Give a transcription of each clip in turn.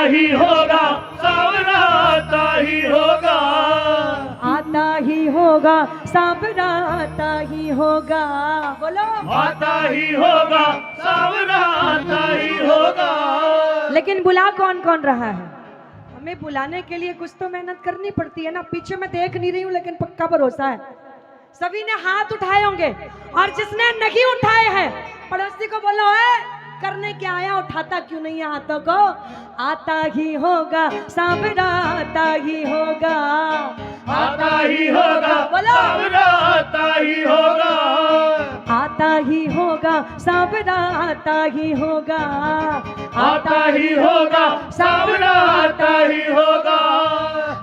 ही होगा, सांवरा आता ही होगा, आता ही होगा, सांवरा आता ही होगा। बोलो आता ही होगा, सांवरा आता ही होगा। लेकिन बुला कौन कौन रहा है? हमें बुलाने के लिए कुछ तो मेहनत करनी पड़ती है ना। पीछे मैं देख नहीं रही हूँ लेकिन पक्का भरोसा है सभी ने हाथ उठाए होंगे, और जिसने नहीं उठाए हैं पड़ोसी को बोलो है करने क्या आया, उठाता क्यों नहीं है हाथों को। आता ही होगा, सांवरा आता ही होगा, आता ही होगा, बोलो सांवरा आता ही होगा, आता ही होगा, सांवरा आता ही होगा, आता ही होगा, सांवरा आता ही होगा।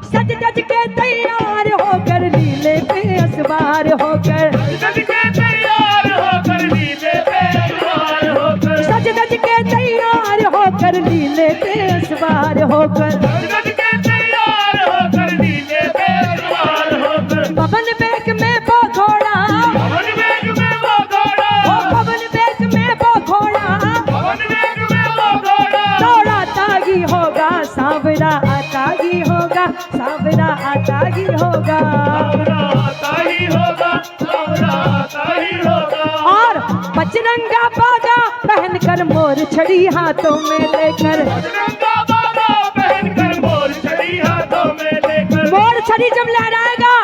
सज धज के तैयार होकर लीले पे असवार होकर, सज के तैयार होकर नीले पे सवार होकर, सज धज के तैयार होकर लीले पे असवार होकर, सज के तैयार होकर नीले पे सवार होकर। पवन बेग में वो घोड़ा, पवन वेग में वो घोड़ा, ओ पवन बेग में वो घोड़ा, पवन वेग में वो घोड़ा, दौड़ाता ही होगा, सांवरा आता ही होगा, सांवरा आता ही होगा। सांवरा आता ही होगा, सांवरा आता ही होगा। और बजरंगा बाजा पहनकर मोर छड़ी हाथों में लेकर, बजरंगा बाजा पहनकर मोर छड़ी हाथों में लेकर, मोर छड़ी जब लहराएगा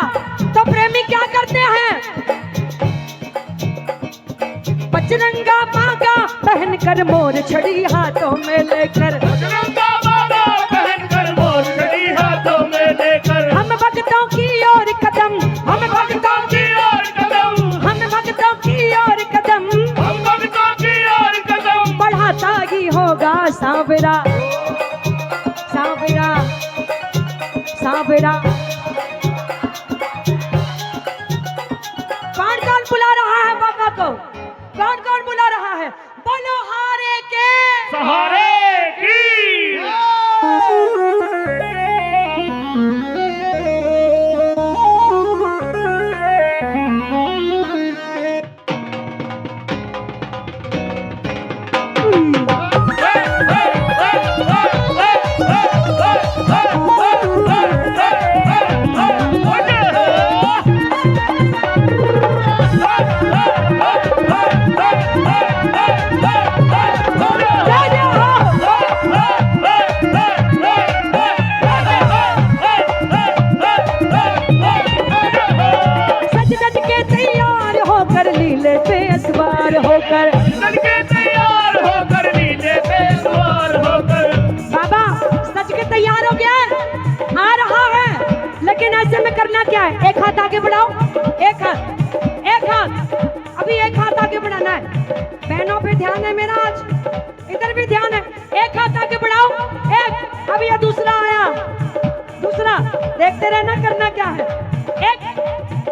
तो प्रेमी क्या करते हैं? बजरंगा बाजा पहनकर मोर छड़ी हाथों में लेकर, बजरंगा बाजा पहनकर मोर छड़ी हाथों में लेकर, हम भक्तों की ओर कदम, हम भक्तों की, और कदम, हम भक्तों की ओर कदम हम भक्तों की ओर कदम, बढ़ाता ही होगा, सांवरा सांवरा सांवरा। कौन कौन बुला रहा है बाबा को? कौन कौन बुला रहा है? बोलो हारे के सहारे की। सज धज के तैयार होकर लीले पे असवार होकर, सज के तैयार होकर नीले पे सवार होकर, बाबा सज के तैयार हो गया है, आ रहा है, लेकिन ऐसे में करना क्या है? एक हाथ आगे बढ़ाओ, एक हाथ, एक हाथ, अभी एक हाथ आगे बढ़ाना है। बहनों पे ध्यान है मेरा, आज इधर भी ध्यान है। एक हाथ आगे बढ़ाओ, एक, अभी ये दूसरा आया, दूसरा, देखते रहना करना क्या है। एक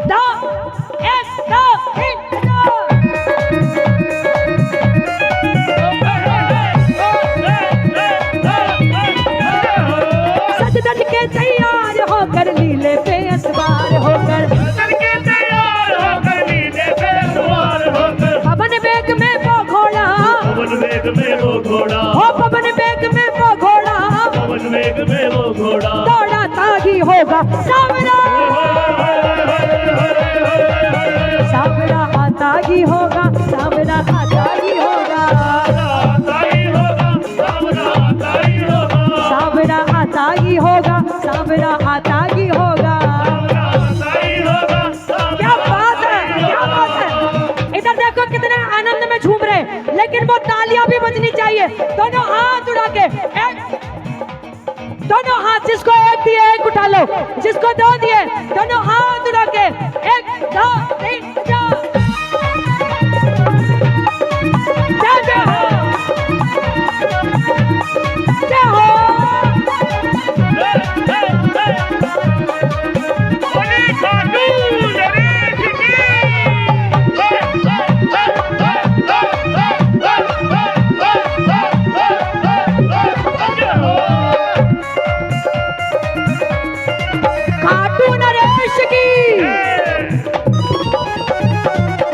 दो, एक दो तीन चार। सज धज के तैयार होकर लीले पे असवार होकर, सज के तैयार होकर नीले पे सवार होकर, पवन बेग में वो घोड़ा, पवन वेग में वो घोड़ा, हो पवन बेग में वो घोड़ा, पवन वेग में वो घोड़ा, दौड़ाता ही होगा, सांवरा सांवरा आता ही होगा, सांवरा आता ही होगा, आता ही होगा, सांवरा आता ही होगा, सांवरा आता ही होगा, सांवरा आता ही होगा। आता ही होगा, क्या बात है, क्या बात है। इधर देखो कितने आनंद में झूम रहे हैं, लेकिन वो तालियां भी बजनी चाहिए। दोनों हाथ उड़ा के, एक, दोनों हाथ, जिसको एक दिए एक उठा लो, जिसको दो दिए दोनों हाथ उड़ा के, एक दो तीन चार। जय जय हो, जय हो। बोले खाटू नरेश की। खाटू नरेश की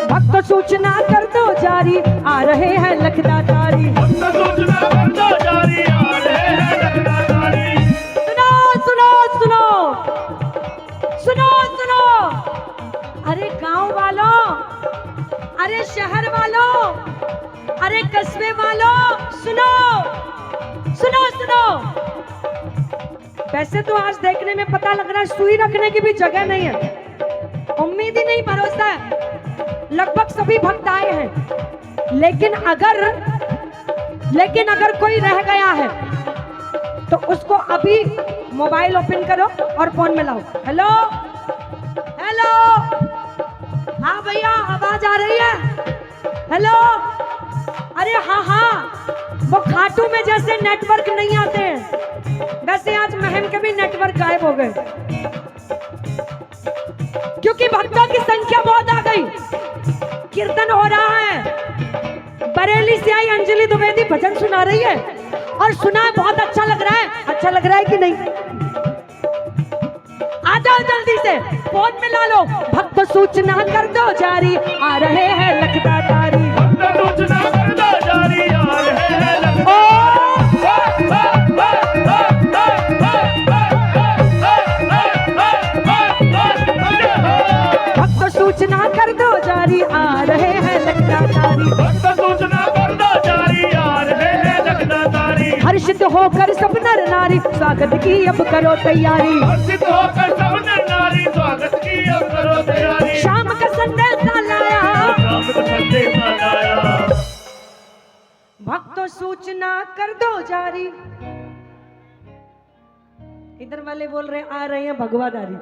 भक्त सूचना कर दो जारी, आ रहे हैं लखदातारी। सूचना कर दो जारी, आ रहे हैं लखदातारी। वैसे तो आज देखने में पता लग रहा है सुई रखने की भी जगह नहीं है, उम्मीद ही नहीं, भरोसा है। लगभग सभी भक्त आए हैं, लेकिन अगर कोई रह गया है तो उसको अभी मोबाइल ओपन करो और फोन में लाओ। हेलो हेलो, हाँ भैया आवाज आ रही है? हेलो, अरे हाँ हाँ, वो खाटू में जैसे नेटवर्क नहीं आते हैं वैसे आज महम के भी नेटवर्क गायब हो गए, क्योंकि भक्तों की संख्या बहुत आ गई। कीर्तन हो रहा है, बरेली से आई अंजलि द्विवेदी भजन सुना रही है और सुना है, बहुत अच्छा लग रहा है। अच्छा लग रहा है कि नहीं? आ जाओ जल्दी से, फोन में ला लो। भक्त सूचना कर दो जारी, आ रहे हैं लखदातारी। भक्त सूचना कर दो जारी, आ रहे हैं भक्त सूचना कर दो जारी, आ रहे हैं लखदातारी। भक्त सूचना कर दो जारी, आ रहे हैं लखदातारी। हर्षित होकर सब नर नारी, स्वागत की अब करो तैयारी। हर्षित होकर सब नर नारी, स्वागत की अब करो तैयारी। शाम का संदेश लाया, शाम का संदेश लाया। भक्तों सूचना कर दो जारी। इधर वाले बोल रहे आ रहे हैं भगवादारी,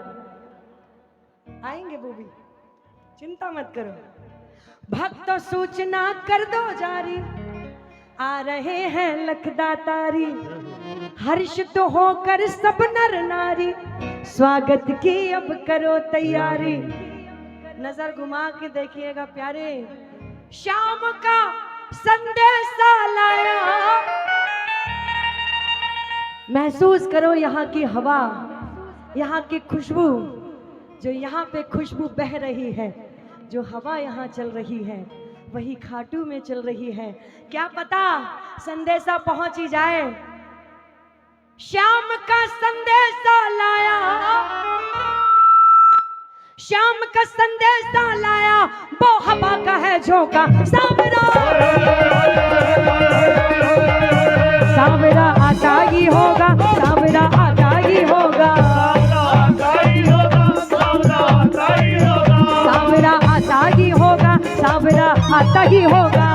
आएंगे वो भी, चिंता मत करो। भक्तों सूचना कर दो जारी, आ रहे हैं लखदातारी। हर्षित होकर सब नर नारी, स्वागत की अब करो तैयारी। नजर घुमा के देखिएगा प्यारे, शाम का संदेशा लाया। महसूस करो यहाँ की हवा, यहाँ की खुशबू, जो यहाँ पे खुशबू बह रही है, जो हवा यहाँ चल रही है वही खाटू में चल रही है। क्या पता संदेशा पहुंच ही जाए। श्याम का संदेशा लाया, श्याम का संदेशा लाया, वो हवा का है झोंका। सावरा सावरा आता ही होगा, सावरा आता ही होगा, सावरा आता ही होगा, सावरा आता ही होगा।